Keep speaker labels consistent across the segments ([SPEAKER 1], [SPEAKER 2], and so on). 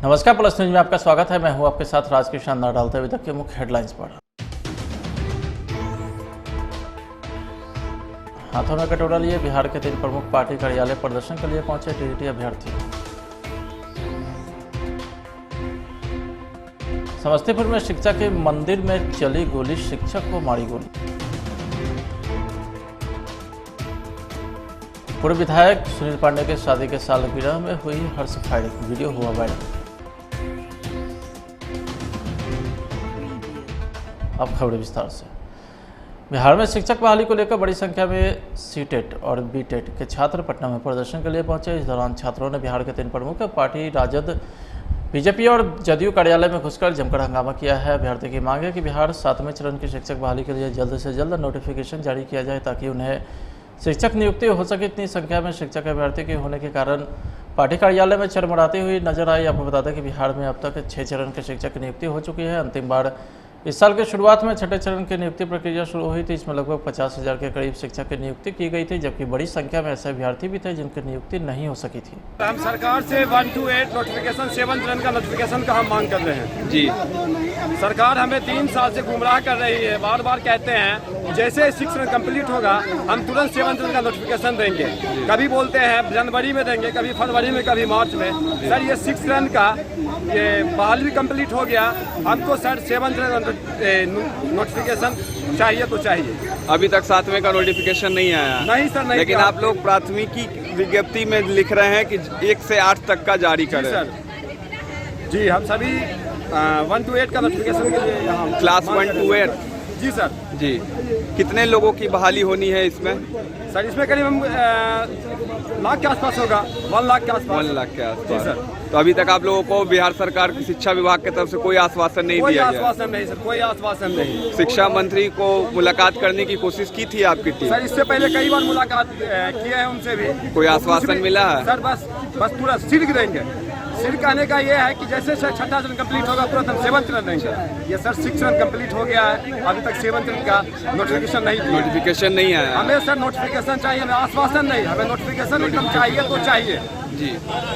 [SPEAKER 1] नमस्कार, plus news में आपका स्वागत है। मैं हूं आपके साथ राजकिशन डालते अभी तक के मुख्य हेडलाइंस पर। हाथों में कटोरा लिए बिहार के 3 प्रमुख पार्टी कार्यालय प्रदर्शन के लिए पहुंचे टीडीटी अभ्यर्थी। समस्तीपुर में शिक्षक के मंदिर में चली गोली, शिक्षक को मारी गोली। पूर्व विधायक सुनील पांडे के शादी के सालगिरह में हुई हर्ष फायरिंग, वीडियो हुआ वायरल। अब खबरें विस्तार से। बिहार में शिक्षक बहाली को लेकर बड़ी संख्या में सीटेट और बीटेट के छात्र पटना में प्रदर्शन के लिए पहुंचे। इस दौरान छात्रों ने बिहार के 3 प्रमुख पार्टी राजद, बीजेपी और जदयू कार्यालय में घुसकर जमकर हंगामा किया है। अभ्यर्थी की मांग है कि बिहार 7वें चरण की शिक्षक बहाली के लिए जल्द से जल्द नोटिफिकेशन जारी किया जाए ताकि उन्हें शिक्षक नियुक्ति हो सके। इतनी संख्या में शिक्षक अभ्यर्थी के होने के कारण पार्टी कार्यालय में चरमराती हुई नजर आई। आपको बता दें कि बिहार में अब तक 6 चरण के शिक्षक की नियुक्ति हो चुकी है। अंतिम बार इस साल के शुरुआत में 6ठे चरण की नियुक्ति प्रक्रिया शुरू हुई थी। इसमें लगभग 50,000 के करीब शिक्षक की नियुक्ति की गई थी, जबकि बड़ी संख्या में ऐसे अभ्यर्थी भी थे जिनकी नियुक्ति नहीं हो सकी थी।
[SPEAKER 2] हम सरकार से 1 to 8 नोटिफिकेशन 7 चरण का नोटिफिकेशन का हम मांग कर रहे हैं जी। सरकार हमें 3 साल से गुमराह कर रही है। बार बार कहते हैं जैसे 6 चरण कंप्लीट होगा हम तुरंत 7 चरण का नोटिफिकेशन देंगे। कभी बोलते हैं जनवरी में देंगे, कभी फरवरी में, कभी मार्च में। सर ये 6 चरण का ये बहाली भी कंप्लीट हो गया। हमको सर 7 चरण नोटिफिकेशन चाहिए तो चाहिए।
[SPEAKER 3] अभी तक 7वें का नोटिफिकेशन नहीं आया?
[SPEAKER 2] नहीं सर, नहीं।
[SPEAKER 3] लेकिन आप लोग प्राथमिकी विज्ञप्ति में लिख रहे हैं कि 1 से 8 तक का जारी करें।
[SPEAKER 2] सर जी, हम सभी 1 to 8 का नोटिफिकेशन के लिए यहाँ
[SPEAKER 3] क्लास 1 to 8
[SPEAKER 2] जी सर
[SPEAKER 3] जी। कितने लोगों की बहाली होनी है इसमें?
[SPEAKER 2] सर इसमें करीब हम लाख के आसपास होगा, 1 लाख के आसपास।
[SPEAKER 3] 1 लाख के आसपास
[SPEAKER 2] जी सर।
[SPEAKER 3] तो अभी तक आप लोगों को बिहार सरकार की शिक्षा विभाग की तरफ से कोई आश्वासन नहीं दिया गया?
[SPEAKER 2] कोई आश्वासन नहीं सर, कोई आश्वासन नहीं।
[SPEAKER 3] शिक्षा मंत्री को मुलाकात करने की कोशिश की थी आपकी टीम?
[SPEAKER 2] सर इससे पहले कई बार मुलाकात किए हैं उनसे भी।
[SPEAKER 3] कोई आश्वासन मिला है?
[SPEAKER 2] सर बस पूरा सिर गिरेंगे। सिर कहने का ये है कि जैसे सर 6ठा चरण कंप्लीट होगा तुरंत हम 7 चरण देंगे। ये सर 6 चरण कंप्लीट हो गया है, अभी तक 7 चरण का नोटिफिकेशन नहीं आया। हमें सर नोटिफिकेशन चाहिए, हमें आश्वासन नहीं, हमें नोटिफिकेशन एकदम चाहिए तो चाहिए
[SPEAKER 3] जी।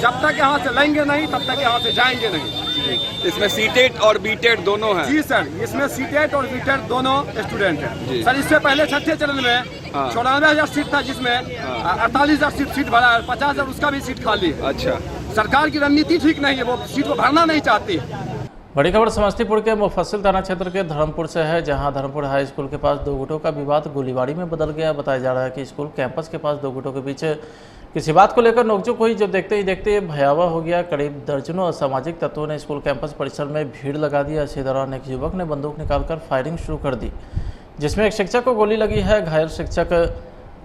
[SPEAKER 2] जब तक यहाँ से लेंगे नहीं तब तक यहाँ से जाएंगे नहीं।
[SPEAKER 3] इसमें सीटेट और बीटेट दोनों हैं?
[SPEAKER 2] जी सर, इसमें सीटेट और बीटेट दोनों स्टूडेंट हैं। सर इससे पहले 6ठे चरण में 94,000 सीट था, जिसमें 48,000 सीट भरा है, 50,000 उसका भी सीट खाली है।
[SPEAKER 3] अच्छा,
[SPEAKER 2] सरकार की रणनीति ठीक नहीं है, वो सीट को भरना नहीं चाहती।
[SPEAKER 1] बड़ी खबर समस्तीपुर के मुफस्सिल थाना क्षेत्र के धर्मपुर से है, जहां धर्मपुर हाई स्कूल के पास 2 गुटों का विवाद गोलीबारी में बदल गया। बताया जा रहा है कि स्कूल कैंपस के पास 2 गुटों के बीच किसी बात को लेकर नोकझोंक हुई, जो देखते ही देखते भयावह हो गया। करीब दर्जनों असामाजिक तत्वों ने स्कूल कैंपस परिसर में भीड़ लगा दी। इसी दौरान एक युवक ने बंदूक निकालकर फायरिंग शुरू कर दी, जिसमें एक शिक्षक को गोली लगी है। घायल शिक्षक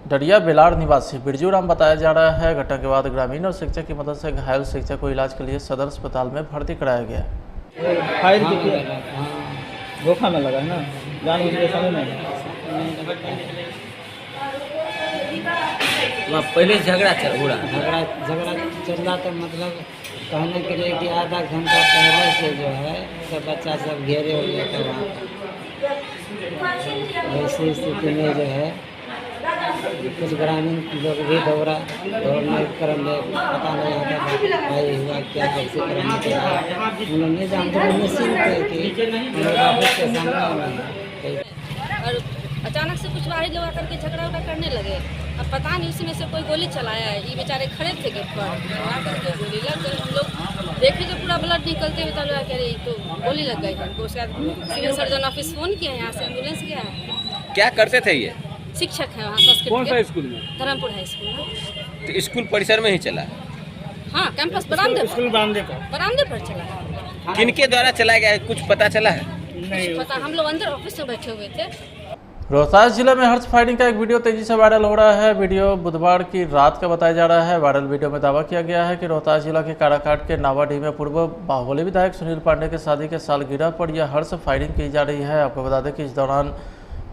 [SPEAKER 1] डरिया बेलाड़ निवासी बिरजू राम बताया जा रहा है। घटना के बाद ग्रामीण और शिक्षक की मदद से घायल शिक्षक को इलाज के लिए सदर अस्पताल में भर्ती कराया गया।
[SPEAKER 4] फायर किया, धोखा में लगा है ना, जानबूझ के समय में।
[SPEAKER 5] पहले झगड़ा चल
[SPEAKER 6] रहा तो मतलब कहने के लिए कि आधा घंटा पहले से जो है सब बच्चा सब घेरे हो गया था वहाँ पर। ऐसी स्थिति में जो है कुछ ग्रामीण लोग भी दौड़ने क्रम में पता नहीं आता भाई हुआ क्या, कैसे करने के बाद उन्होंने जानते निश्चिंत थे कि ऑफिस के सामने
[SPEAKER 7] और अचानक से कुछ बाहरी लोग आकर के झगड़ा उगड़ा करने लगे। अब पता नहीं उसमें से कोई गोली चलाया है। ये बेचारे खड़े थे गेट पर, आकर के गोली लग गई। हम लोग देखे तो पूरा ब्लड निकलते हुए, तब लगा कह रहे तो गोली लग गई हमको। उसके बाद सिविल सर्जन ऑफिस फ़ोन किया, यहाँ से एम्बुलेंस गया है।
[SPEAKER 5] क्या करते थे ये?
[SPEAKER 7] शिक्षक है वहाँ संस्कृत।
[SPEAKER 5] कौन सा स्कूल में?
[SPEAKER 7] धर्मपुर हाई स्कूल में।
[SPEAKER 5] तो स्कूल परिसर में ही चला?
[SPEAKER 7] हाँ, कैंपस बरामदे पर चला।
[SPEAKER 5] किनके द्वारा चलाया गया है, कुछ पता चला है?
[SPEAKER 7] नहीं पता, हम लोग अंदर ऑफिस में बैठे हुए थे।
[SPEAKER 1] रोहतास जिले में हर्ष फायरिंग का एक वीडियो तेजी से वायरल हो रहा है। वीडियो बुधवार की रात का बताया जा रहा है। वायरल वीडियो में दावा किया गया है कि रोहतास जिला के काराकाट के नावाडीह में पूर्व बाहुबली विधायक सुनील पांडे के शादी के सालगिरह पर यह हर्ष फायरिंग की जा रही है। आपको बता दें कि इस दौरान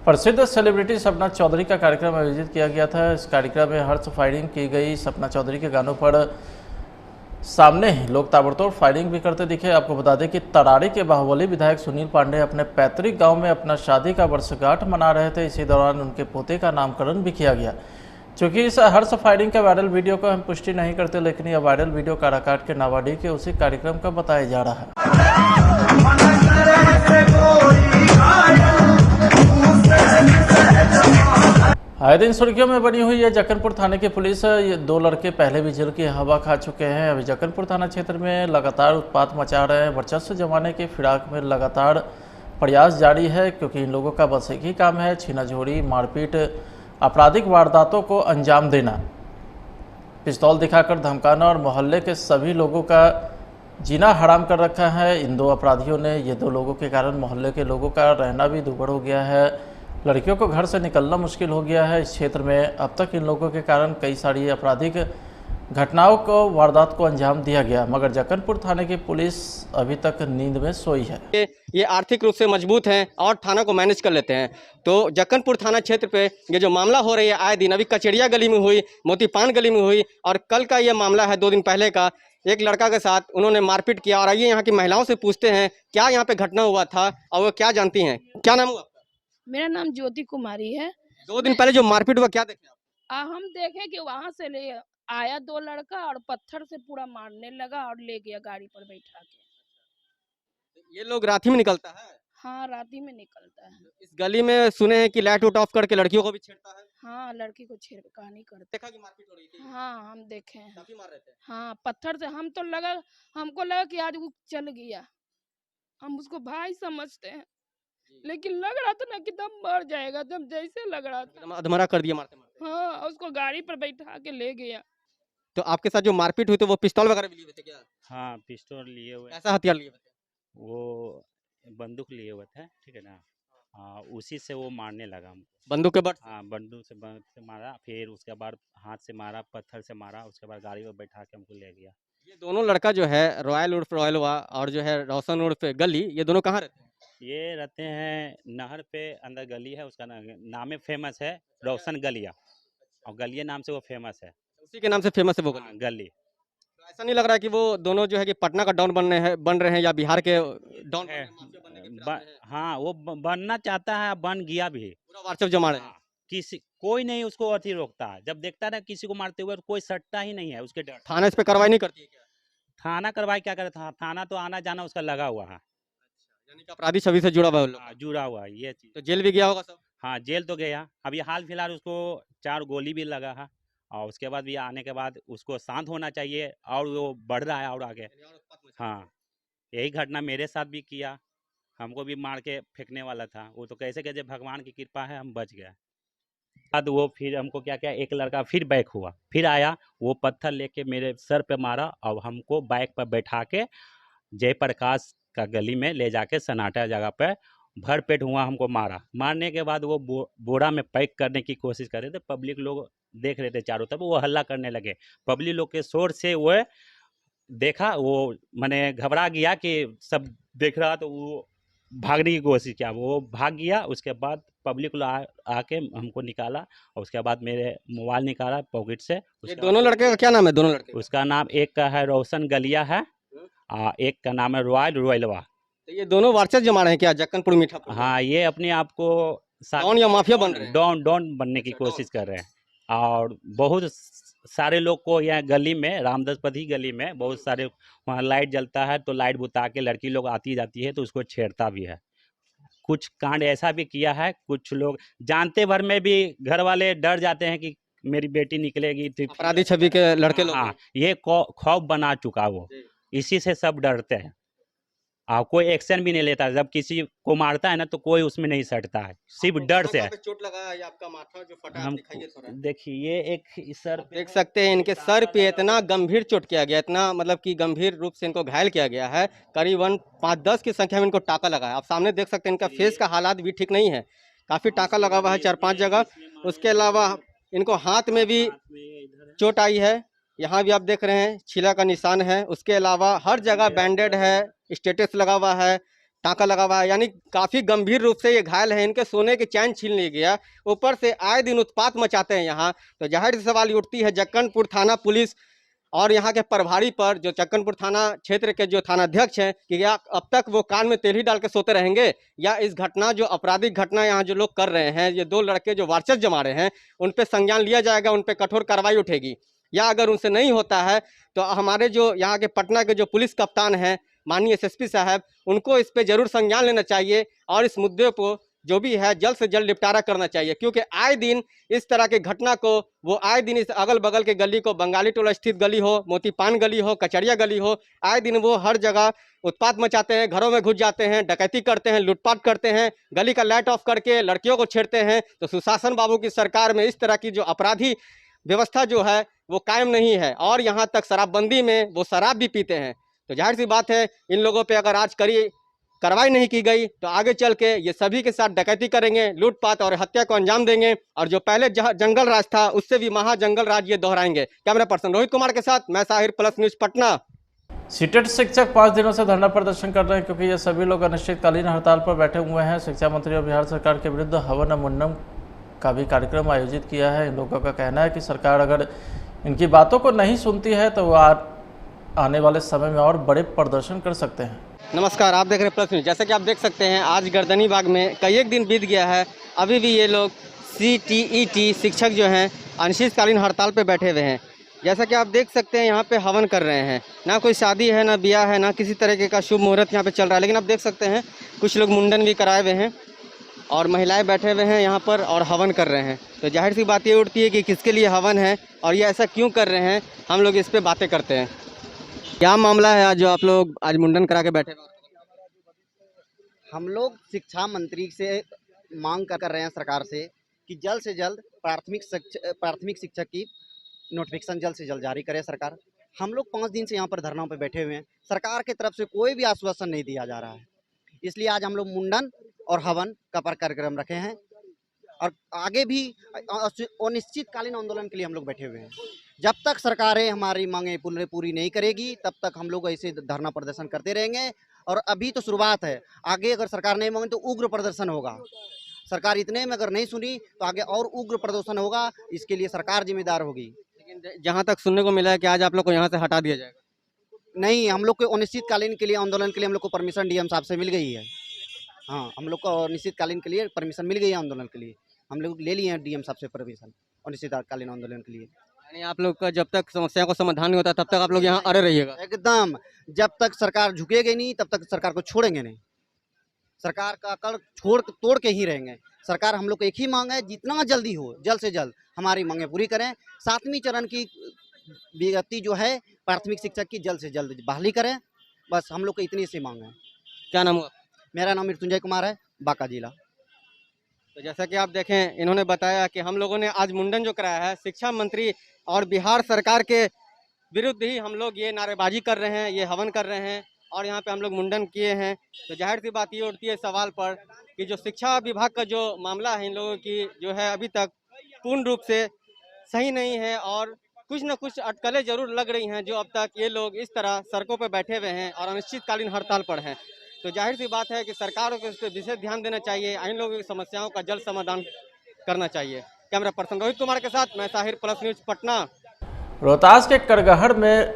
[SPEAKER 1] प्रसिद्ध सेलिब्रिटी सपना चौधरी का कार्यक्रम आयोजित किया गया था। इस कार्यक्रम में हर्ष फायरिंग की गई। सपना चौधरी के गानों पर सामने ही लोग ताबड़तोड़ फायरिंग भी करते दिखे। आपको बता दें कि तरारी के बाहुबली विधायक सुनील पांडे अपने पैतृक गांव में अपना शादी का वर्षगांठ मना रहे थे। इसी दौरान उनके पोते का नामकरण भी किया गया। चूँकि इस हर्ष फायरिंग का वायरल वीडियो को हम पुष्टि नहीं करते, लेकिन यह वायरल वीडियो काराकाट के नावाडी के उसी कार्यक्रम का बताया जा रहा है। आए दिन सुर्खियों में बनी हुई है जक्कनपुर थाने की पुलिस। ये 2 लड़के पहले भी जेल की हवा खा चुके हैं। अभी जक्कनपुर थाना क्षेत्र में लगातार उत्पात मचा रहे हैं। वर्चस्व जमाने की फिराक में लगातार प्रयास जारी है, क्योंकि इन लोगों का बस एक ही काम है, छीना-झोरी, मारपीट, आपराधिक वारदातों को अंजाम देना, पिस्तौल दिखाकर धमकाना और मोहल्ले के सभी लोगों का जीना हराम कर रखा है। इन 2 अपराधियों ने, ये 2 लोगों के कारण मोहल्ले के लोगों का रहना भी दुभर हो गया है। लड़कियों को घर से निकलना मुश्किल हो गया है। इस क्षेत्र में अब तक इन लोगों के कारण कई सारी आपराधिक घटनाओं को, वारदात को अंजाम दिया गया, मगर जक्कनपुर थाने की पुलिस अभी तक नींद में सोई है।
[SPEAKER 8] ये आर्थिक रूप से मजबूत हैं और थाना को मैनेज कर लेते हैं। तो जक्कनपुर थाना क्षेत्र पे ये जो मामला हो रही है आए दिन, अभी कचेरिया गली में हुई, मोतीपान गली में हुई, और कल का ये मामला है 2 दिन पहले का, एक लड़का के साथ उन्होंने मारपीट किया। और आइए यहाँ की महिलाओं से पूछते हैं क्या यहाँ पे घटना हुआ था और वो क्या जानती हैं। क्या नाम हुआ?
[SPEAKER 9] मेरा नाम ज्योति कुमारी है।
[SPEAKER 8] 2 दिन पहले जो मारपीट हुआ, क्या देखे आप?
[SPEAKER 9] हम देखे कि वहाँ से ले आया 2 लड़का और पत्थर से पूरा मारने लगा और ले गया गाड़ी पर बैठा के।
[SPEAKER 8] ये लोग रात ही में निकलता है?
[SPEAKER 9] हाँ, रात ही में निकलता है।
[SPEAKER 8] इस गली में सुने हैं कि लाइट उट ऑफ करके लड़कियों को भी छेड़ता है।
[SPEAKER 9] हाँ, लड़की को छेड़खानी करता।
[SPEAKER 8] देखा कि मारपीट हो रही थी?
[SPEAKER 9] हाँ, हम देखे हैं।
[SPEAKER 8] काफी मार रहे थे।
[SPEAKER 9] हाँ, पत्थर से हमको लगा कि आज वो चल गया, हम उसको भाई समझते हैं, लेकिन लग रहा था ना कि दम मर जाएगा, दम जैसे लग रहा था।
[SPEAKER 8] अधमरा कर दिया मारते मारते।
[SPEAKER 9] हाँ, उसको गाड़ी पर बैठा के ले गया।
[SPEAKER 8] तो आपके साथ जो मारपीट हुई थी वो पिस्तौल वगैरह भी लिए हुए थे क्या?
[SPEAKER 10] हाँ, पिस्तौल लिए हुए।
[SPEAKER 8] ऐसा हथियार लिए हुए थे?
[SPEAKER 10] वो बंदूक लिए हुए थे, ठीक है ना। हाँ, उसी से वो मारने लगा हमको।
[SPEAKER 8] बंदूक के बट?
[SPEAKER 10] हाँ, बंदूक से मारा, फिर उसके बाद हाथ से मारा, पत्थर से मारा, उसके बाद गाड़ी में बैठा के हमको ले गया।
[SPEAKER 8] ये दोनों लड़का जो है रॉयल उर्फ रॉयलवा और जो है रोशन उर्फ गली, ये दोनों कहाँ रहते हैं?
[SPEAKER 10] ये रहते हैं नहर पे अंदर गली है, उसका नाम फेमस है रोशन गलिया, और गलिया नाम से वो फेमस है।
[SPEAKER 8] उसी के नाम से फेमस है वो गली?
[SPEAKER 10] हाँ, गली।
[SPEAKER 8] तो ऐसा नहीं लग रहा है कि वो दोनों जो है कि पटना का डॉन बन रहे हैं या बिहार के डॉन
[SPEAKER 10] है। हाँ, वो बनना चाहता है, बन गया भी।
[SPEAKER 8] पूरा वार्चव जमा रहे हैं।
[SPEAKER 10] हाँ, किसी कोई नहीं उसको अति रोकता है। जब देखता है ना किसी को मारते हुए, तो कोई सटता ही नहीं है उसके डर।
[SPEAKER 8] थाना इस पे कार्रवाई नहीं करती है क्या?
[SPEAKER 10] थाना कार्रवाई क्या करे, थाना तो आना जाना उसका लगा हुआ है।
[SPEAKER 8] यानी कि अपराधी छवि से जुड़ा हुआ है वो लोग।
[SPEAKER 10] हाँ, जुड़ा हुआ है ये चीज।
[SPEAKER 8] तो जेल भी गया होगा सब?
[SPEAKER 10] हाँ, जेल तो गया। अभी हाल फिलहाल उसको 4 गोली भी लगा है, और उसके बाद भी आने के बाद उसको शांत होना चाहिए, और वो बढ़ रहा है और आगे। हाँ, यही घटना मेरे साथ भी किया, हमको भी मार के फेंकने वाला था। वो तो कैसे कैसे भगवान की कृपा है हम बच गए। बाद वो फिर हमको क्या क्या, एक लड़का फिर बैक हुआ, फिर आया, वो पत्थर लेके मेरे सर पे मारा, और हमको बाइक पर बैठा के जयप्रकाश का गली में ले जाके सन्नाटा जगह पे भर पेट हुआ हमको मारा। मारने के बाद वो बोरा में पैक करने की कोशिश कर रहे थे। पब्लिक लोग देख रहे थे चारों तरफ, वो हल्ला करने लगे। पब्लिक लोग के शोर से वो देखा, वो मैंने घबरा गया कि सब देख रहा, तो वो भागने की कोशिश किया, वो भाग गया। उसके बाद पब्लिक लोग आके हमको निकाला, और उसके बाद मेरे मोबाइल निकाला पॉकेट से।
[SPEAKER 8] ये दोनों लड़के का क्या नाम है? दोनों लड़के?
[SPEAKER 10] उसका नाम एक का है रोशन गलिया है, एक का नाम है रॉयलवा।
[SPEAKER 8] तो ये दोनों वार्चव जमा रहे हैं क्या जक्कनपुर मीठापुर?
[SPEAKER 10] हाँ, ये अपने आप को
[SPEAKER 8] डॉन या माफिया बन रहे हैं?
[SPEAKER 10] डॉन बनने की कोशिश कर रहे हैं, और बहुत सारे लोग को यहाँ गली में, रामदासपति गली में बहुत सारे, वहाँ लाइट जलता है तो लाइट बुता के लड़की लोग आती जाती है तो उसको छेड़ता भी है। कुछ कांड ऐसा भी किया है, कुछ लोग जानते भर में भी घर वाले डर जाते हैं कि मेरी बेटी निकलेगी।
[SPEAKER 8] अपराधी छवि के लड़के लोग।
[SPEAKER 10] हाँ, ये खौफ बना चुका वो, इसी से सब डरते हैं। कोई एक्शन भी नहीं लेता। जब किसी को मारता है ना तो कोई उसमें नहीं सटता है, सिर्फ डर से है।
[SPEAKER 8] चोट लगा है, आपका माथा जो फटा है, दिखाइए थोड़ा।
[SPEAKER 10] देखिए, ये एक सर
[SPEAKER 8] देख सकते हैं इनके सर पे इतना गंभीर चोट किया गया, इतना मतलब कि गंभीर रूप से इनको घायल किया गया है। करीबन 5-10 की संख्या में इनको टाका लगा है। आप सामने देख सकते हैं इनका फेस का हालात भी ठीक नहीं है, काफी टाका लगा हुआ है 4-5 जगह। उसके अलावा इनको हाथ में भी चोट आई है, यहाँ भी आप देख रहे हैं छीला का निशान है। उसके अलावा हर जगह बैंडेड है, स्टेटस लगा हुआ है, टाका लगा हुआ है, यानी काफ़ी गंभीर रूप से ये घायल है। इनके सोने के चैन छीन लिया गया, ऊपर से आए दिन उत्पात मचाते हैं यहाँ। तो जाहिर सी सवाल उठती है, जक्कनपुर थाना पुलिस और यहाँ के प्रभारी पर, जो चक्कनपुर थाना क्षेत्र के जो थानाध्यक्ष हैं, कि क्या अब तक वो कान में तेल ही डाल के सोते रहेंगे, या इस घटना, जो आपराधिक घटना यहाँ जो लोग कर रहे हैं, ये 2 लड़के जो वारचत जमा रहे हैं, उन पे संज्ञान लिया जाएगा, उन पे कठोर कार्रवाई उठेगी, या अगर उनसे नहीं होता है तो हमारे जो यहाँ के पटना के जो पुलिस कप्तान हैं, माननीय एसएसपी साहब, उनको इस पे जरूर संज्ञान लेना चाहिए और इस मुद्दे को जो भी है जल्द से जल्द निपटारा करना चाहिए, क्योंकि आए दिन इस तरह के घटना को वो आए दिन इस अगल बगल के गली को, बंगाली टोला स्थित गली हो, मोतीपान गली हो, कचरिया गली हो, आए दिन वो हर जगह उत्पात मचाते हैं, घरों में घुस जाते हैं, डकैती करते हैं, लूटपाट करते हैं, गली का लाइट ऑफ करके लड़कियों को छेड़ते हैं। तो सुशासन बाबू की सरकार में इस तरह की जो अपराधी व्यवस्था जो है वो कायम नहीं है, और यहाँ तक शराबबंदी में वो शराब भी पीते हैं। तो जाहिर सी बात है, इन लोगों पे अगर आज कार्रवाई नहीं की गई तो आगे चल के ये सभी के साथ डकैती करेंगे, लूटपाट और हत्या को अंजाम देंगे, और जो पहले जंगल राज था उससे भी महा जंगल राज ये दोहराएंगे। कैमरा पर्सन रोहित कुमार के साथ मैं Sahir, plus news Patna.
[SPEAKER 1] CTET शिक्षक 5 दिनों से धरना प्रदर्शन कर रहे हैं, क्योंकि ये सभी लोग अनिश्चितकालीन हड़ताल पर बैठे हुए हैं। शिक्षा मंत्री और बिहार सरकार के विरुद्ध हवन मुंडन का भी कार्यक्रम आयोजित किया है। इन लोगों का कहना है कि सरकार अगर इनकी बातों को नहीं सुनती है तो वो आने वाले समय में और बड़े प्रदर्शन कर सकते हैं।
[SPEAKER 8] नमस्कार, आप देख रहे हैं प्लस न्यूज। जैसे कि आप देख सकते हैं, आज गर्दनीबाग में कई एक दिन बीत गया है, अभी भी ये लोग CTET शिक्षक जो हैं अनिश्चितकालीन हड़ताल पे बैठे हुए हैं। जैसा कि आप देख सकते हैं, यहाँ पे हवन कर रहे हैं, ना कोई शादी है, ना ब्याह है, ना किसी तरीके का शुभ मुहूर्त यहाँ पे चल रहा है, लेकिन आप देख सकते हैं कुछ लोग मुंडन भी कराए हुए हैं और महिलाएं बैठे हुए हैं यहाँ पर और हवन कर रहे हैं। तो जाहिर सी बात ये उठती है कि किसके लिए हवन है और ये ऐसा क्यों कर रहे हैं, हम लोग इस पर बातें करते हैं। क्या मामला है आज जो आप लोग आज मुंडन करा के बैठे?
[SPEAKER 11] हम लोग शिक्षा मंत्री से मांग कर रहे हैं सरकार से कि जल्द से जल्द प्राथमिक शिक्षक की नोटिफिकेशन जल्द से जल्द जारी करे सरकार। हम लोग 5 दिन से यहाँ पर धरना पे बैठे हुए हैं, सरकार की तरफ से कोई भी आश्वासन नहीं दिया जा रहा है, इसलिए आज हम लोग मुंडन और हवन का कार्यक्रम रखे हैं और आगे भी अनिश्चितकालीन आंदोलन के लिए हम लोग बैठे हुए हैं। जब तक सरकारें हमारी मांगें पूरी नहीं करेगी तब तक हम लोग ऐसे धरना प्रदर्शन करते रहेंगे। और अभी तो शुरुआत है, आगे अगर सरकार नहीं मांगे तो उग्र प्रदर्शन होगा। सरकार इतने में अगर नहीं सुनी तो आगे और उग्र प्रदर्शन होगा, इसके लिए सरकार जिम्मेदार होगी।
[SPEAKER 8] लेकिन जहाँ तक सुनने को मिला है कि आज आप लोग को यहाँ से हटा दिया जाएगा।
[SPEAKER 11] नहीं, हम लोग को अनिश्चितकालीन के लिए आंदोलन के लिए हम लोग को परमिशन डीएम साहब से मिल गई है। हाँ, हम लोग को अनिश्चितकालीन के लिए परमिशन मिल गई है, आंदोलन के लिए हम लोग ले लिए हैं डीएम साहब से परमिशन अनिश्चितकालीन आंदोलन के लिए।
[SPEAKER 8] यानी आप लोग का जब तक समस्या को समाधान नहीं होता तब तक आप लोग यहाँ अड़े रहिएगा?
[SPEAKER 11] एकदम, जब तक सरकार झुकेगी नहीं तब तक सरकार को छोड़ेंगे नहीं, सरकार का कर तोड़ के ही रहेंगे। सरकार हम लोग को एक ही मांग है, जितना जल्दी हो जल्द से जल्द हमारी मांगें पूरी करें। 7वीं चरण की विज्ञप्ति जो है प्राथमिक शिक्षक की जल्द से जल्द बहाली करें, बस हम लोग को इतनी सी मांग है।
[SPEAKER 8] क्या नाम हुआ?
[SPEAKER 11] मेरा नाम मृत्युंजय कुमार है, बांका जिला।
[SPEAKER 8] तो जैसा कि आप देखें, इन्होंने बताया कि हम लोगों ने आज मुंडन जो कराया है, शिक्षा मंत्री और बिहार सरकार के विरुद्ध ही हम लोग ये नारेबाजी कर रहे हैं, ये हवन कर रहे हैं और यहाँ पे हम लोग मुंडन किए हैं। तो जाहिर सी बात ये उठती है सवाल पर कि जो शिक्षा विभाग का जो मामला है इन लोगों की जो है अभी तक पूर्ण रूप से सही नहीं है और कुछ न कुछ अटकलें जरूर लग रही हैं, जो अब तक ये लोग इस तरह सड़कों पर बैठे हुए हैं और अनिश्चितकालीन हड़ताल पर हैं। तो जाहिर सी बात है कि सरकार को इस पर विशेष ध्यान देना चाहिए, इन लोगों की समस्याओं का जल्द समाधान करना चाहिए। कैमरा पर्सन रोहित कुमार के साथ मैं साहिर, प्लस न्यूज पटना।
[SPEAKER 1] रोहतास के करगहर में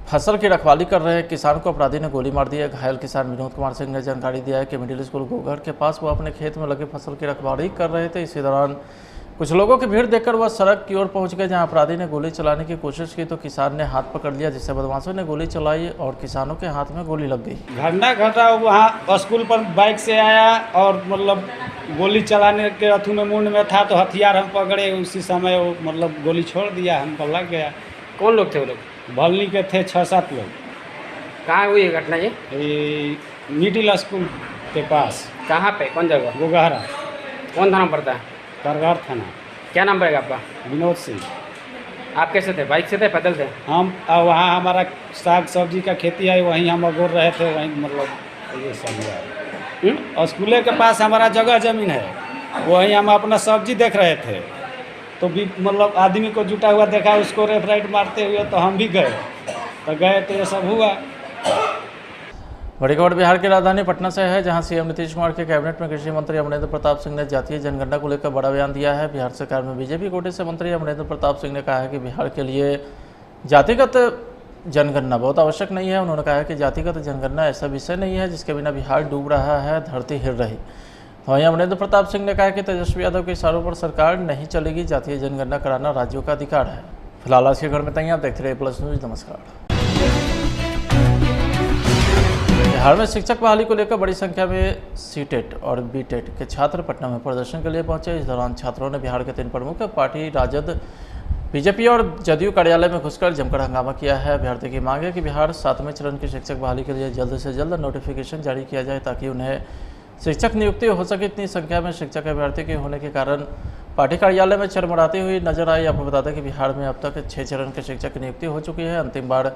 [SPEAKER 1] फसल की रखवाली कर रहे किसान को अपराधी ने गोली मार दी है। घायल किसान विनोद कुमार सिंह ने जानकारी दिया है कि मिडिल स्कूल गोघर के पास वो अपने खेत में लगे फसल की रखवाली कर रहे थे। इसी दौरान कुछ लोगों की भीड़ देखकर वह सड़क की ओर पहुंच गए, जहां अपराधी ने गोली चलाने की कोशिश की तो किसान ने हाथ पकड़ लिया, जिससे बदमाशों ने गोली चलाई और किसानों के हाथ में गोली लग गई।
[SPEAKER 2] घटना घटा वहाँ स्कूल पर बाइक से आया और मतलब गोली चलाने के अथु में मुंड में था तो हथियार हम पकड़े, उसी समय वो मतलब गोली छोड़ दिया, हमको लग गया।
[SPEAKER 5] कौन लोग थे वो लोग?
[SPEAKER 2] भलनी के थे 6-7 लोग।
[SPEAKER 5] कहाँ हुई घटना ये?
[SPEAKER 2] मिडिल स्कूल के पास।
[SPEAKER 5] कहाँ पे, कौन जगह?
[SPEAKER 2] गोगहरा।
[SPEAKER 5] कौन थाना पड़ता है?
[SPEAKER 2] करगहर थाना।
[SPEAKER 5] क्या नाम पड़ेगा आपका?
[SPEAKER 2] विनोद सिंह।
[SPEAKER 5] आप कैसे थे, बाइक से थे पैदल थे?
[SPEAKER 2] हम वहाँ हमारा साग सब्जी का खेती है, वहीं हम अगोर रहे थे, वहीं मतलब ये सब हुआ। स्कूल के पास हमारा जगह जमीन है, वहीं हम अपना सब्जी देख रहे थे तो भी मतलब आदमी को जुटा हुआ देखा, उसको रेफ राइट मारते हुए तो हम भी गए तो ये सब हुआ।
[SPEAKER 1] बड़ी खबर बिहार की राजधानी पटना से है, जहां सीएम नीतीश कुमार के कैबिनेट में कृषि मंत्री अमरेंद्र प्रताप सिंह ने जातीय जनगणना को लेकर बड़ा बयान दिया है। बिहार सरकार में बीजेपी कोटे से मंत्री अमरेंद्र प्रताप सिंह ने कहा है कि बिहार के लिए जातिगत जनगणना बहुत आवश्यक नहीं है। उन्होंने कहा है कि जातिगत जनगणना ऐसा विषय नहीं है जिसके बिना बिहार डूब रहा है, धरती हिल रही। वहीं अमरेंद्र प्रताप सिंह ने कहा कि तेजस्वी यादव के इशारों पर सरकार नहीं चलेगी, जातीय जनगणना कराना राज्यों का अधिकार है। फिलहाल आज के घर में तैयार, आप देखते रहे प्लस न्यूज। नमस्कार। बिहार में शिक्षक बहाली को लेकर बड़ी संख्या में सीटेट और बीटेट के छात्र पटना में प्रदर्शन के लिए पहुंचे। इस दौरान छात्रों ने बिहार के 3 प्रमुख पार्टी राजद, बीजेपी और जदयू कार्यालय में घुसकर जमकर हंगामा किया है। अभ्यर्थी की मांग है कि बिहार 7वें चरण की शिक्षक बहाली के लिए जल्द से जल्द नोटिफिकेशन जारी किया जाए ताकि उन्हें शिक्षक नियुक्ति हो सके। इतनी संख्या में शिक्षक अभ्यर्थी के होने के कारण पार्टी कार्यालय में चरमराती हुई नजर आई। आपको बता दें कि बिहार में अब तक 6 चरण के शिक्षक की नियुक्ति हो चुकी है। अंतिम बार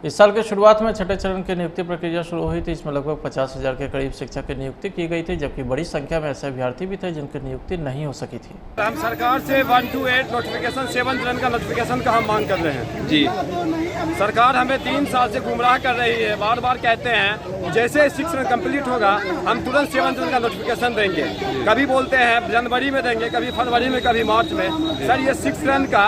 [SPEAKER 1] इस साल के शुरुआत में 6ठे चरण की नियुक्ति प्रक्रिया शुरू हुई थी। इसमें लगभग 50,000 के करीब शिक्षक की नियुक्ति की गई थी, जबकि बड़ी संख्या में ऐसे अभ्यर्थी भी थे जिनकी नियुक्ति नहीं हो सकी थी।
[SPEAKER 2] हम सरकार से 1 to 8 नोटिफिकेशन 7 चरण का नोटिफिकेशन का हम मांग कर रहे हैं।
[SPEAKER 3] जी,
[SPEAKER 2] सरकार हमें 3 साल से गुमराह कर रही है। बार बार कहते हैं जैसे 6 चरण कंप्लीट होगा हम तुरंत 7 चरण का नोटिफिकेशन देंगे। कभी बोलते हैं जनवरी में देंगे, कभी फरवरी में, कभी मार्च में। सर ये 6 चरण का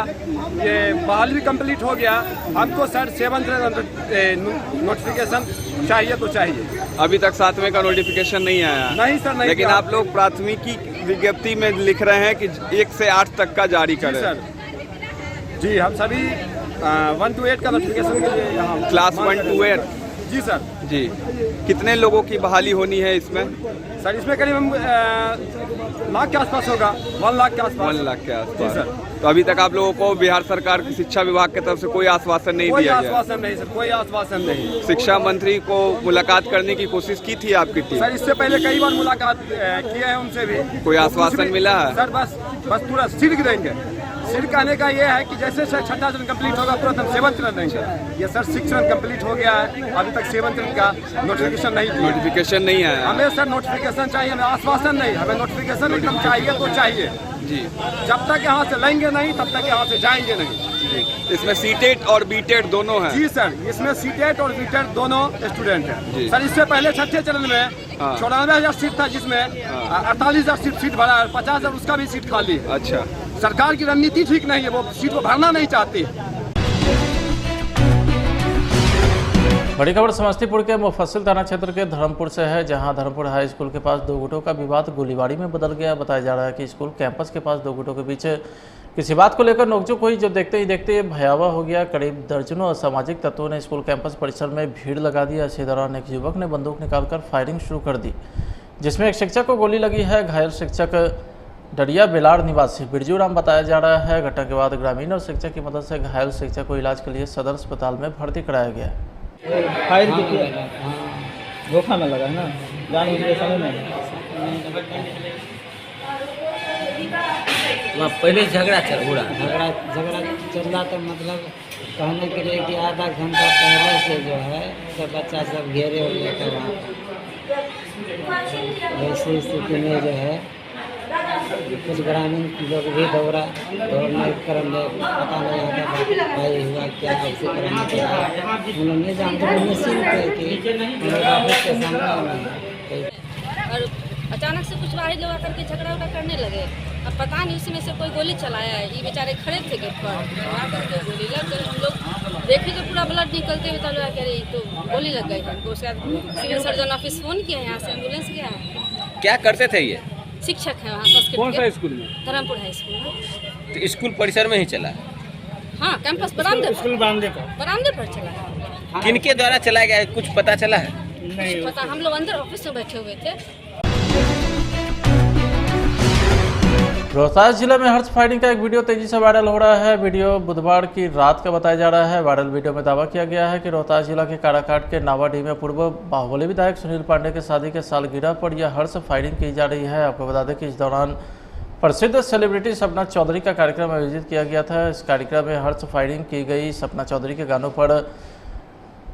[SPEAKER 2] ये बहाली भी कंप्लीट हो गया, हमको सर 7 चरण नोटिफिकेशन चाहिए तो चाहिए।
[SPEAKER 3] अभी तक 7वें का नोटिफिकेशन नहीं आया।
[SPEAKER 2] नहीं सर, नहीं।
[SPEAKER 3] लेकिन आप लोग प्राथमिकी विज्ञप्ति में लिख रहे हैं कि 1 से 8 तक का जारी करें।
[SPEAKER 2] सर जी, हम सभी 1 to 8 का नोटिफिकेशन के लिए यहाँ
[SPEAKER 3] क्लास 1 to 8।
[SPEAKER 2] जी सर।
[SPEAKER 3] जी, कितने लोगों की बहाली होनी है इसमें?
[SPEAKER 2] सर इसमें करीब हम लाख के आसपास होगा, 1 लाख के आसपास।
[SPEAKER 3] 1 लाख के आसपास।
[SPEAKER 2] जी सर।
[SPEAKER 3] तो अभी तक आप लोगों को बिहार सरकार की शिक्षा विभाग की तरफ से कोई आश्वासन नहीं दिया गया?
[SPEAKER 2] कोई आश्वासन नहीं सर, कोई आश्वासन नहीं।
[SPEAKER 3] शिक्षा मंत्री को मुलाकात करने की कोशिश की थी आपकी टीम?
[SPEAKER 2] सर इससे पहले कई बार मुलाकात किए हैं उनसे भी।
[SPEAKER 3] कोई आश्वासन मिला है?
[SPEAKER 2] सर बस पूरा सिर देंगे। सिर कहने का ये है कि जैसे सर 6ठा चरण कंप्लीट होगा तुरंत हम 7 चरण देंगे। ये सर 6 चरण कंप्लीट हो गया है, अभी तक 7 चरण का नोटिफिकेशन नहीं आया। हमें सर नोटिफिकेशन चाहिए, हमें आश्वासन नहीं, हमें नोटिफिकेशन एकदम चाहिए तो चाहिए।
[SPEAKER 3] जी,
[SPEAKER 2] जब तक यहाँ से लेंगे नहीं तब तक यहाँ से जाएंगे नहीं।
[SPEAKER 3] इसमें सीटेट और बीटेट दोनों हैं?
[SPEAKER 2] जी सर, इसमें सीटेट और बीटेट दोनों स्टूडेंट हैं। सर इससे पहले 6ठे चरण में 94,000 सीट था, जिसमें 48,000 सीट भरा है, 50,000 उसका भी सीट खाली है।
[SPEAKER 3] अच्छा,
[SPEAKER 2] सरकार की रणनीति ठीक नहीं है, वो सीट को भरना नहीं चाहती।
[SPEAKER 1] बड़ी खबर समस्तीपुर के मुफस्सिल थाना क्षेत्र के धर्मपुर से है, जहां धर्मपुर हाई स्कूल के पास 2 गुटों का विवाद गोलीबारी में बदल गया। बताया जा रहा है कि स्कूल कैंपस के पास 2 गुटों के बीच किसी बात को लेकर नोकझोंक हुई, जो देखते ही देखते भयावह हो गया। करीब दर्जनों असामाजिक तत्वों ने स्कूल कैंपस परिसर में भीड़ लगा दी। इसी दौरान एक युवक ने बंदूक निकालकर फायरिंग शुरू कर दी, जिसमें एक शिक्षक को गोली लगी है। घायल शिक्षक डरिया बेलार निवासी बिरजू राम बताया जा रहा है। घटना के बाद ग्रामीण और शिक्षक की मदद से घायल शिक्षक को इलाज के लिए सदर अस्पताल में भर्ती कराया गया है।
[SPEAKER 4] फायर किया, धोखा में लगा है ना, जानबूझ के समय में।
[SPEAKER 6] वहाँ पहले झगड़ा चल रहा तो मतलब कहने के लिए कि आधा घंटा पहले से जो है सब बच्चा सब घेरे हो लेकर वहाँ ऐसी स्थिति में जो है कुछ ग्रामीण लोग भी दौड़ने क्रम में पता नहीं आता भाई हुआ क्या, कैसे कराने के बाद हम लोग नहीं जानते, निश्चिंत है कि ऑफिस के सामने।
[SPEAKER 7] और अचानक से कुछ बाहरी लोग आकर के झगड़ा उगड़ा करने लगे। अब पता नहीं उसमें से कोई गोली चलाया है। ये बेचारे खड़े थे गेट पर, आकर के गोली लग गई। हम लोग देखे तो पूरा ब्लड निकलते हुए, तब कह रही तो गोली लग गई हमको। उसके बाद सिविल सर्जन ऑफिस फ़ोन किया, यहाँ से एम्बुलेंस गया है।
[SPEAKER 12] क्या करते थे ये?
[SPEAKER 7] शिक्षक है वहाँ संस्कृत।
[SPEAKER 2] कौन सा स्कूल में?
[SPEAKER 7] धर्मपुर हाई स्कूल में।
[SPEAKER 12] तो स्कूल परिसर में ही चला?
[SPEAKER 7] हाँ, कैंपस बरामदे पर चला।
[SPEAKER 12] किनके द्वारा चलाया गया, कुछ पता चला है?
[SPEAKER 7] नहीं पता, हम लोग अंदर ऑफिस में बैठे हुए थे।
[SPEAKER 1] रोहतास जिले में हर्ष फायरिंग का एक वीडियो तेजी से वायरल हो रहा है। वीडियो बुधवार की रात का बताया जा रहा है। वायरल वीडियो में दावा किया गया है कि रोहतास जिला के काराकाट के नावाडीह में पूर्व बाहुबली विधायक सुनील पांडे के शादी के सालगिरह पर यह हर्ष फायरिंग की जा रही है। आपको बता दें कि इस दौरान प्रसिद्ध सेलिब्रिटी सपना चौधरी का कार्यक्रम आयोजित किया गया था। इस कार्यक्रम में हर्ष फायरिंग की गई। सपना चौधरी के गानों पर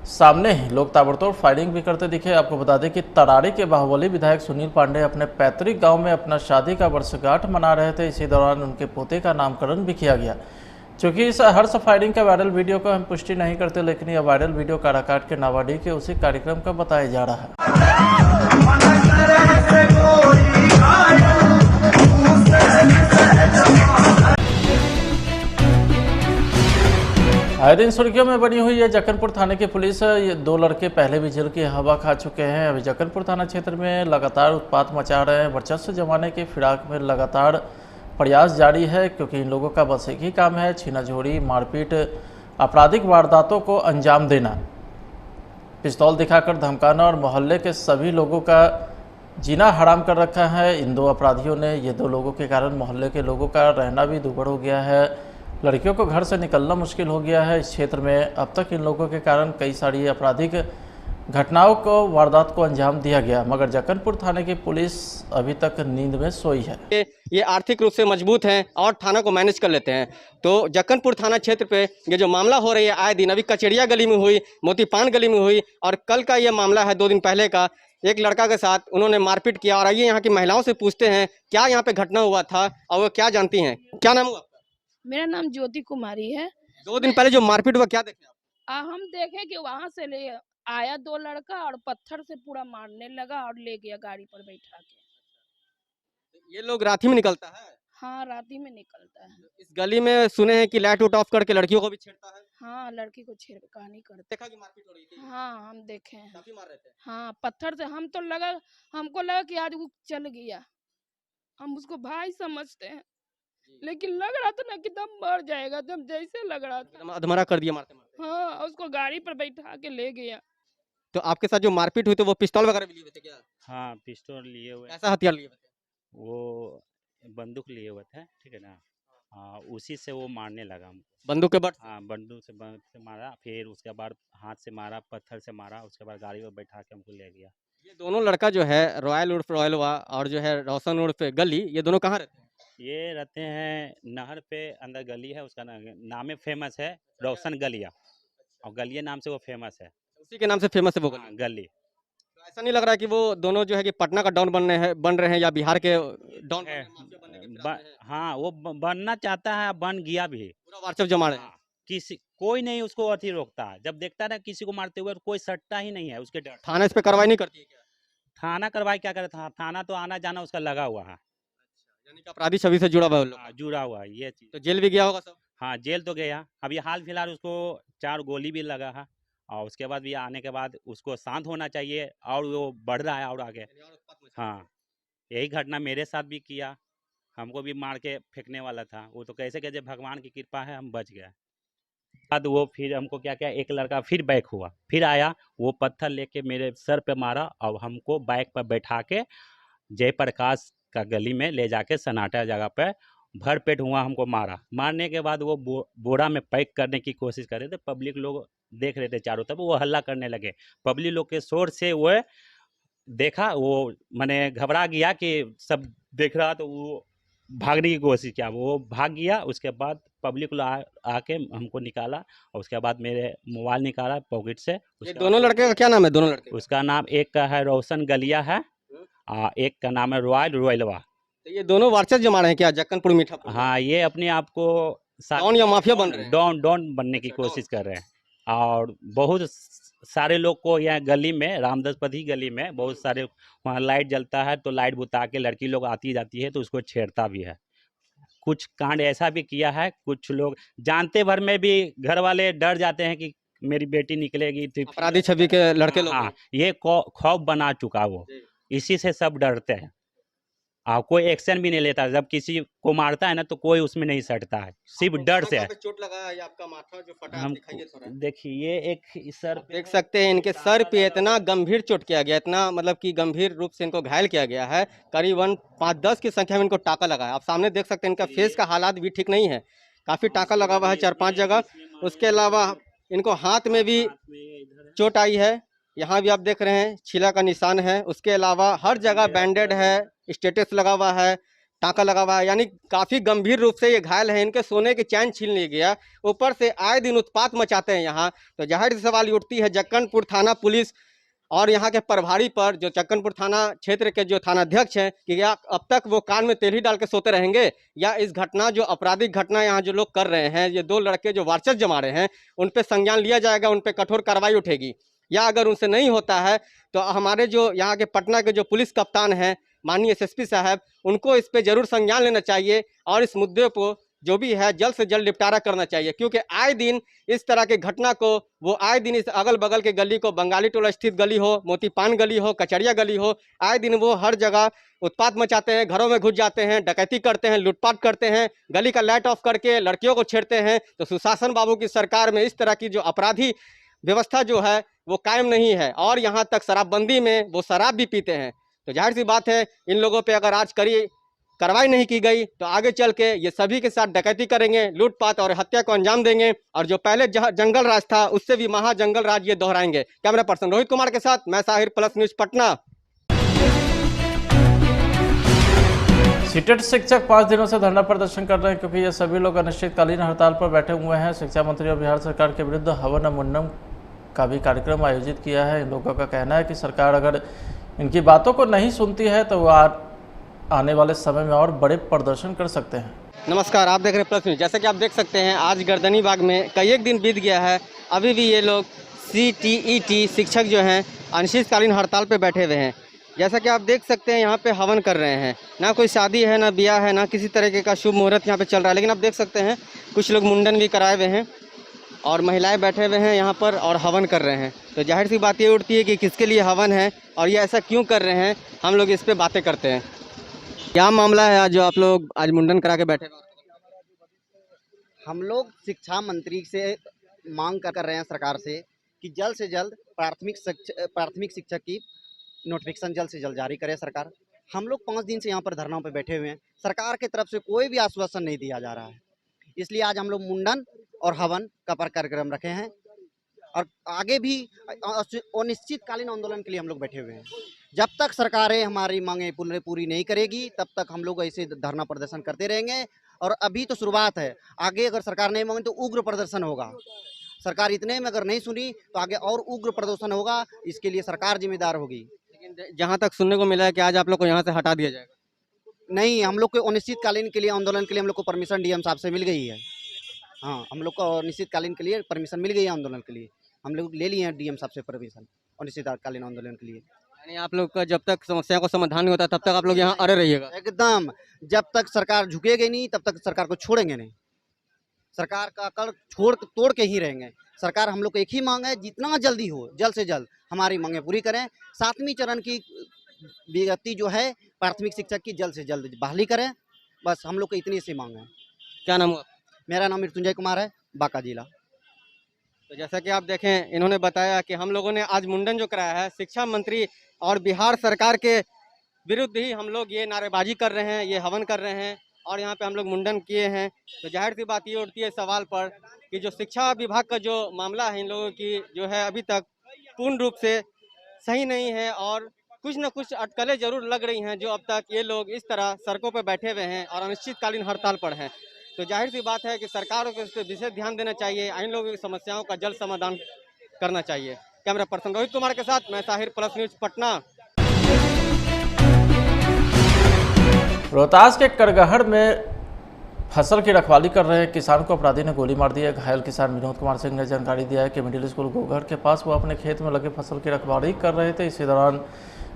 [SPEAKER 1] सामने ही लोग ताबड़तोड़ फायरिंग भी करते दिखे। आपको बता दें कि तरारी के बाहुबली विधायक सुनील पांडे अपने पैतृक गांव में अपना शादी का वर्षगांठ मना रहे थे। इसी दौरान उनके पोते का नामकरण भी किया गया। चूँकि इस हर्ष फायरिंग का वायरल वीडियो को हम पुष्टि नहीं करते, लेकिन यह वायरल वीडियो काराकाट के नावाडीह के उसी कार्यक्रम का बताया जा रहा है। आए दिन सुर्खियों में बनी हुई है जक्कनपुर थाने की पुलिस। ये दो लड़के पहले भी जेल की हवा खा चुके हैं। अभी जक्कनपुर थाना क्षेत्र में लगातार उत्पात मचा रहे हैं। वर्चस्व जमाने की फिराक में लगातार प्रयास जारी है, क्योंकि इन लोगों का बस एक ही काम है, छीना-झोरी, मारपीट, आपराधिक वारदातों को अंजाम देना, पिस्तौल दिखाकर धमकाना और मोहल्ले के सभी लोगों का जीना हराम कर रखा है। इन दो अपराधियों ने, ये दो लोगों के कारण मोहल्ले के लोगों का रहना भी दुभर हो गया है। लड़कियों को घर से निकलना मुश्किल हो गया है। इस क्षेत्र में अब तक इन लोगों के कारण कई सारी आपराधिक घटनाओं को, वारदात को अंजाम दिया गया, मगर जक्कनपुर थाने की पुलिस अभी तक नींद में सोई है।
[SPEAKER 8] ये आर्थिक रूप से मजबूत हैं और थाना को मैनेज कर लेते हैं। तो जक्कनपुर थाना क्षेत्र पे ये जो मामला हो रही है आए दिन, अभी कचेरिया गली में हुई, मोतीपान गली में हुई, और कल का ये मामला है 2 दिन पहले का, एक लड़का के साथ उन्होंने मारपीट किया। और आइए यहाँ की महिलाओं से पूछते हैं क्या यहाँ पे घटना हुआ था और वो क्या जानती हैं। क्या नाम हुआ?
[SPEAKER 9] मेरा नाम ज्योति कुमारी है।
[SPEAKER 8] 2 दिन पहले जो मारपीट हुआ क्या देखे आप?
[SPEAKER 9] हम देखे कि वहाँ से ले आया 2 लड़का और पत्थर से पूरा मारने लगा और ले गया गाड़ी पर बैठा के।
[SPEAKER 8] ये लोग रात ही में निकलता है?
[SPEAKER 9] हाँ, रात ही में निकलता है।
[SPEAKER 8] इस गली में सुने हैं कि लाइट उट ऑफ करके लड़कियों को भी छेड़ता है।
[SPEAKER 9] हाँ, लड़की को छेड़खानी करता।
[SPEAKER 8] देखा कि मारपीट हो रही थी?
[SPEAKER 9] हाँ, हम देखे हैं।
[SPEAKER 8] काफी मार रहे थे।
[SPEAKER 9] हाँ, पत्थर से हमको लगा कि आज वो चल गया, हम उसको भाई समझते हैं, लेकिन लग रहा था ना कि दम मर जाएगा, दम जैसे लग रहा था।
[SPEAKER 8] अधमरा कर दिया मारते मारते।
[SPEAKER 9] हाँ, उसको गाड़ी पर बैठा के ले गया।
[SPEAKER 8] तो आपके साथ जो मारपीट हुई थी वो पिस्तौल वगैरह भी लिए हुए थे क्या?
[SPEAKER 10] हाँ, पिस्तौल लिए हुए।
[SPEAKER 8] कैसा हथियार लिए हुए थे?
[SPEAKER 10] वो बंदूक लिए हुए थे, ठीक है ना। हाँ, उसी से वो मारने लगा हमको।
[SPEAKER 8] बंदूक के बट?
[SPEAKER 10] हाँ, बंदूक से मारा, फिर उसके बाद हाथ से मारा, पत्थर से मारा, उसके बाद गाड़ी पर बैठा के हमको ले गया।
[SPEAKER 8] ये दोनों लड़का जो है रॉयल उर्फ रॉयलवा और जो है रोशन उर्फ गली, ये दोनों कहाँ रहते हैं?
[SPEAKER 10] ये रहते हैं नहर पे, अंदर गली है, उसका नाम है फेमस है रोशन गलिया, और गलिया नाम से वो फेमस है।
[SPEAKER 8] उसी के नाम से फेमस है वो गली?
[SPEAKER 10] गली।
[SPEAKER 8] तो ऐसा नहीं लग रहा है कि वो दोनों जो है कि पटना का डॉन बन रहे हैं या बिहार के डॉन?
[SPEAKER 10] हाँ, वो बनना चाहता है, बन गया भी।
[SPEAKER 8] पूरा वार्चव जमा रहे हैं।
[SPEAKER 10] किसी कोई नहीं उसको अति रोकता है। जब देखता है ना किसी को मारते हुए, कोई सटता ही नहीं है उसके डर।
[SPEAKER 8] थाना इस पे कार्रवाई नहीं करती है क्या?
[SPEAKER 10] थाना कार्रवाई क्या करे, थाना तो आना जाना उसका लगा हुआ है।
[SPEAKER 8] यानी कि अपराधी छवि से जुड़ा हुआ है वो लोग।
[SPEAKER 10] जुड़ा हुआ है ये चीज।
[SPEAKER 8] तो जेल भी गया होगा सब?
[SPEAKER 10] हाँ, जेल तो गया। अभी हाल फिलहाल उसको 4 गोली भी लगा है, और उसके बाद भी आने के बाद उसको शांत होना चाहिए, और वो बढ़ रहा है और आगे। हाँ, यही घटना मेरे साथ भी किया, हमको भी मार के फेंकने वाला था। वो तो कैसे कैसे भगवान की कृपा है हम बच गए। बाद वो फिर हमको क्या क्या, एक लड़का फिर बैक हुआ, फिर आया, वो पत्थर लेके मेरे सर पे मारा, और हमको बाइक पर बैठा के जयप्रकाश का गली में ले जाके सन्नाटा जगह पे भरपेट हुआ हमको मारा। मारने के बाद वो बोरा में पैक करने की कोशिश कर रहे थे। पब्लिक लोग देख रहे थे चारों तरफ, वो हल्ला करने लगे। पब्लिक लोग के शोर से वो देखा, वो मैंने घबरा गया कि सब देख रहा, तो वो भागने की कोशिश किया, वो भाग गया। उसके बाद पब्लिक लोग आके हमको निकाला, और उसके बाद मेरे मोबाइल निकाला पॉकेट से।
[SPEAKER 8] ये दोनों लड़के का क्या नाम है? दोनों लड़के?
[SPEAKER 10] उसका नाम एक का है रोशन गलिया है, और एक का नाम है रॉयलवा।
[SPEAKER 8] तो ये दोनों वार्चस्व जमा रहे हैं क्या जक्कनपुर मीठापुर?
[SPEAKER 10] हाँ, ये अपने आप को
[SPEAKER 8] डॉन या माफिया बन रहे हैं?
[SPEAKER 10] डॉन बनने की कोशिश कर रहे हैं, और बहुत सारे लोग को यहाँ गली में, रामदासपति गली में बहुत सारे, वहाँ लाइट जलता है तो लाइट बुता के लड़की लोग आती जाती है तो उसको छेड़ता भी है। कुछ कांड ऐसा भी किया है, कुछ लोग जानते भर में भी घर वाले डर जाते हैं कि मेरी बेटी निकलेगी तो
[SPEAKER 8] अपराधी छवि के लड़के लोग।
[SPEAKER 10] हाँ, ये खौफ बना चुका वो, इसी से सब डरते हैं। कोई एक्शन भी नहीं लेता, जब किसी को मारता है ना तो कोई उसमें नहीं सटता है, सिर्फ डर से।
[SPEAKER 8] चोट लगा है, आपका माथा जो फटा है, दिखाइए थोड़ा।
[SPEAKER 10] देखिए, एक सर
[SPEAKER 8] देख सकते हैं इनके सर पे इतना गंभीर चोट किया गया, इतना मतलब कि गंभीर रूप से इनको घायल किया गया है। करीबन 5-10 की संख्या में इनको टाका लगा है। आप सामने देख सकते हैं इनका फेस का हालात भी ठीक नहीं है, काफी टाका लगा हुआ है 4-5 जगह। उसके अलावा इनको हाथ में भी चोट आई है, यहाँ भी आप देख रहे हैं छीला का निशान है। उसके अलावा हर जगह बैंडेड है, स्टेटस लगा हुआ है, टाका लगा हुआ है, यानी काफी गंभीर रूप से ये घायल है। इनके सोने की चैन छीन ली गया, ऊपर से आए दिन उत्पात मचाते हैं यहाँ। तो जाहिर सी सवाल उठती है जक्कनपुर थाना पुलिस और यहाँ के प्रभारी पर, जो जक्कनपुर थाना क्षेत्र के जो थानाध्यक्ष हैं, कि क्या अब तक वो कान में तेल ही डाल के सोते रहेंगे, या इस घटना, जो आपराधिक घटना यहाँ जो लोग कर रहे हैं, ये 2 लड़के जो वार्चस्व जमा रहे हैं, उन पर संज्ञान लिया जाएगा, उन पर कठोर कार्रवाई उठेगी। या अगर उनसे नहीं होता है तो हमारे जो यहाँ के पटना के जो पुलिस कप्तान हैं, माननीय एसएसपी साहब, उनको इस पे जरूर संज्ञान लेना चाहिए और इस मुद्दे को जो भी है जल्द से जल्द निपटारा करना चाहिए, क्योंकि आए दिन इस तरह के घटना को वो आए दिन इस अगल बगल के गली को, बंगाली टोला स्थित गली हो, मोती पान गली हो, कचरिया गली हो, आए दिन वो हर जगह उत्पात मचाते हैं, घरों में घुस जाते हैं, डकैती करते हैं, लूटपाट करते हैं, गली का लाइट ऑफ करके लड़कियों को छेड़ते हैं। तो सुशासन बाबू की सरकार में इस तरह की जो अपराधी व्यवस्था जो है वो कायम नहीं है, और यहाँ तक शराबबंदी में वो शराब भी पीते हैं। तो जाहिर सी बात है, इन लोगों पे अगर आज कार्रवाई नहीं की गई तो आगे चल के ये सभी के साथ डकैती करेंगे, लूटपाट और हत्या को अंजाम देंगे, और जो पहले जंगल राज था उससे भी महा जंगल राज ये दोहराएंगे। कैमरा पर्सन रोहित कुमार के साथ मैं Sahir, plus news Patna.
[SPEAKER 1] CTET शिक्षक 5 दिनों से धरना प्रदर्शन कर रहे हैं, क्योंकि ये सभी लोग अनिश्चितकालीन हड़ताल पर बैठे हुए हैं। शिक्षा मंत्री और बिहार सरकार के विरुद्ध हवन मुंडन का भी कार्यक्रम आयोजित किया है। इन लोगों का कहना है कि सरकार अगर इनकी बातों को नहीं सुनती है तो वो आने वाले समय में और बड़े प्रदर्शन कर सकते हैं।
[SPEAKER 8] नमस्कार, आप देख रहे हैं प्लस न्यूज। जैसा कि आप देख सकते हैं, आज गर्दनी बाग में कई एक दिन बीत गया है, अभी भी ये लोग CTET शिक्षक जो हैं अनिश्चितकालीन हड़ताल पे बैठे हुए हैं। जैसा कि आप देख सकते हैं, यहाँ पे हवन कर रहे हैं। ना कोई शादी है, ना ब्याह है, ना किसी तरीके का शुभ मुहूर्त यहाँ पे चल रहा है, लेकिन आप देख सकते हैं कुछ लोग मुंडन भी कराए हुए हैं और महिलाएं बैठे हुए हैं यहाँ पर और हवन कर रहे हैं। तो जाहिर सी बात ये उठती है कि किसके लिए हवन है और ये ऐसा क्यों कर रहे हैं, हम लोग इस पर बातें करते हैं। क्या मामला है जो आप लोग आज मुंडन करा के बैठे?
[SPEAKER 11] हम लोग शिक्षा मंत्री से मांग कर रहे हैं सरकार से कि जल्द से जल्द प्राथमिक शिक्षक की नोटिफिकेशन जल्द से जल्द जारी करे सरकार। हम लोग 5 दिन से यहाँ पर धरना पे बैठे हुए हैं, सरकार की तरफ से कोई भी आश्वासन नहीं दिया जा रहा है। इसलिए आज हम लोग मुंडन और हवन का कार्यक्रम रखे हैं, और आगे भी अनिश्चितकालीन आंदोलन के लिए हम लोग बैठे हुए हैं। जब तक सरकारें हमारी मांगे पूरी नहीं करेगी तब तक हम लोग ऐसे धरना प्रदर्शन करते रहेंगे। और अभी तो शुरुआत है, आगे अगर सरकार नहीं मांगे तो उग्र प्रदर्शन होगा। सरकार इतने में अगर नहीं सुनी तो आगे और उग्र प्रदर्शन होगा, इसके लिए सरकार जिम्मेदार होगी।
[SPEAKER 8] लेकिन जहाँ तक सुनने को मिला है कि आज आप लोग को यहाँ से हटा दिया जाएगा।
[SPEAKER 11] नहीं, हम लोग को अनिश्चितकालीन के लिए आंदोलन के लिए हम लोग को परमिशन DM साहब से मिल गई है। हाँ, हम लोग को अनिश्चितकालीन के लिए परमिशन मिल गई है आंदोलन के लिए, हम लोग ले लिए हैं DM साहब से परमिशन अनिश्चितकालीन आंदोलन के लिए।
[SPEAKER 8] यानी आप लोग का जब तक समस्या को समाधान नहीं होता तब तक आप लोग यहाँ अड़े रहिएगा?
[SPEAKER 11] एकदम, जब तक सरकार झुकेगी नहीं तब तक सरकार को छोड़ेंगे नहीं, सरकार का कर तोड़ के ही रहेंगे। सरकार हम लोग को एक ही मांग है, जितना जल्दी हो जल्द से जल्द हमारी मांगे पूरी करें। 7वीं चरण की विज्ञप्ति जो है प्राथमिक शिक्षक की जल्द से जल्द बहाली करें, बस हम लोग को इतनी सी मांग है।
[SPEAKER 8] क्या नाम हुआ?
[SPEAKER 11] मेरा नाम मृत्युंजय कुमार है, बांका जिला।
[SPEAKER 8] तो जैसा कि आप देखें, इन्होंने बताया कि हम लोगों ने आज मुंडन जो कराया है, शिक्षा मंत्री और बिहार सरकार के विरुद्ध ही हम लोग ये नारेबाजी कर रहे हैं, ये हवन कर रहे हैं और यहाँ पे हम लोग मुंडन किए हैं। तो जाहिर सी बात ये उठती है सवाल पर कि जो शिक्षा विभाग का जो मामला है इन लोगों की जो है अभी तक पूर्ण रूप से सही नहीं है, और कुछ न कुछ अटकलें जरूर लग रही हैं जो अब तक ये लोग इस तरह सड़कों पर बैठे हुए हैं और अनिश्चितकालीन हड़ताल पर हैं। तो जाहिर सी बात है कि सरकार को इस पर विशेष ध्यान देना चाहिए, इन लोगों की समस्याओं का जल्द समाधान करना चाहिए। कैमरा पर्सन रोहित कुमार के साथ मैं साहिर, प्लस न्यूज पटना।
[SPEAKER 1] रोहतास के करगहर में फसल की रखवाली कर रहे किसान को अपराधी ने गोली मार दी है। घायल किसान विनोद कुमार सिंह ने जानकारी दिया है कि मिडिल स्कूल गोघर के पास वो अपने खेत में लगे फसल की रखवाली कर रहे थे। इसी दौरान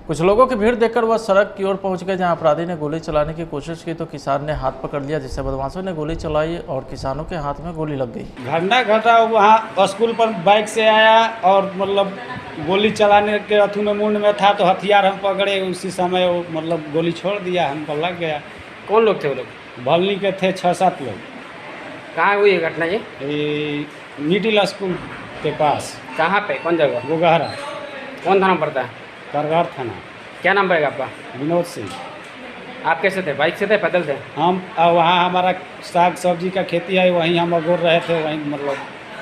[SPEAKER 1] कुछ लोगों की भीड़ देखकर वह सड़क की ओर पहुंच गए, जहां अपराधी ने गोली चलाने की कोशिश की तो किसान ने हाथ पकड़ लिया, जिससे बदमाशों ने गोली चलाई और किसानों के हाथ में गोली लग गई।
[SPEAKER 2] घटना घटा वहाँ स्कूल पर बाइक से आया और मतलब गोली चलाने के अथु में मुंड में था, तो हथियार हम पकड़े, उसी समय वो मतलब गोली छोड़ दिया, हमको लग गया।
[SPEAKER 5] कौन लोग थे वो लोग?
[SPEAKER 2] भलनी के थे 6-7 लोग।
[SPEAKER 5] कहाँ हुई है घटना ये?
[SPEAKER 2] मिडिल स्कूल के पास।
[SPEAKER 5] कहाँ पे, कौन जगह?
[SPEAKER 2] गोगहरा।
[SPEAKER 5] कौन थाना पड़ता है?
[SPEAKER 2] करगहर थाना।
[SPEAKER 5] क्या नाम पड़ेगा आपका?
[SPEAKER 2] विनोद सिंह।
[SPEAKER 5] आप कैसे थे, बाइक से थे पैदल थे?
[SPEAKER 2] हम वहाँ हमारा साग सब्जी का खेती है, वहीं हम अगोर रहे थे, वहीं मतलब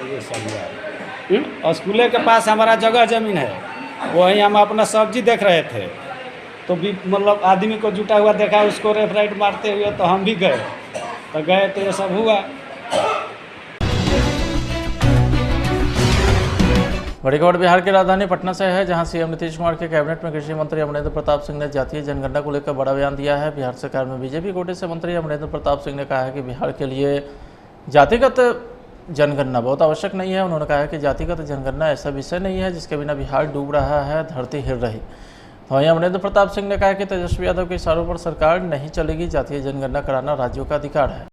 [SPEAKER 2] ये सब हुआ। स्कूल के पास हमारा जगह जमीन है, वहीं हम अपना सब्जी देख रहे थे, तो भी मतलब आदमी को जुटा हुआ देखा, उसको रेफ राइट मारते हुए, तो हम भी गए तो ये सब हुआ।
[SPEAKER 1] बड़ी खबर बिहार की राजधानी पटना से है, जहां सीएम नीतीश कुमार के कैबिनेट में कृषि मंत्री अमरेंद्र प्रताप सिंह ने जातीय जनगणना को लेकर बड़ा बयान दिया है। बिहार सरकार में बीजेपी कोटे से मंत्री अमरेंद्र प्रताप सिंह ने कहा है कि बिहार के लिए जातिगत जनगणना बहुत आवश्यक नहीं है। उन्होंने कहा है कि जातिगत जनगणना ऐसा विषय नहीं है जिसके बिना बिहार डूब रहा है, धरती हिल रही। वहीं अमरेंद्र प्रताप सिंह ने कहा कि तेजस्वी यादव के इशारों पर सरकार नहीं चलेगी, जातीय जनगणना कराना राज्यों का अधिकार है।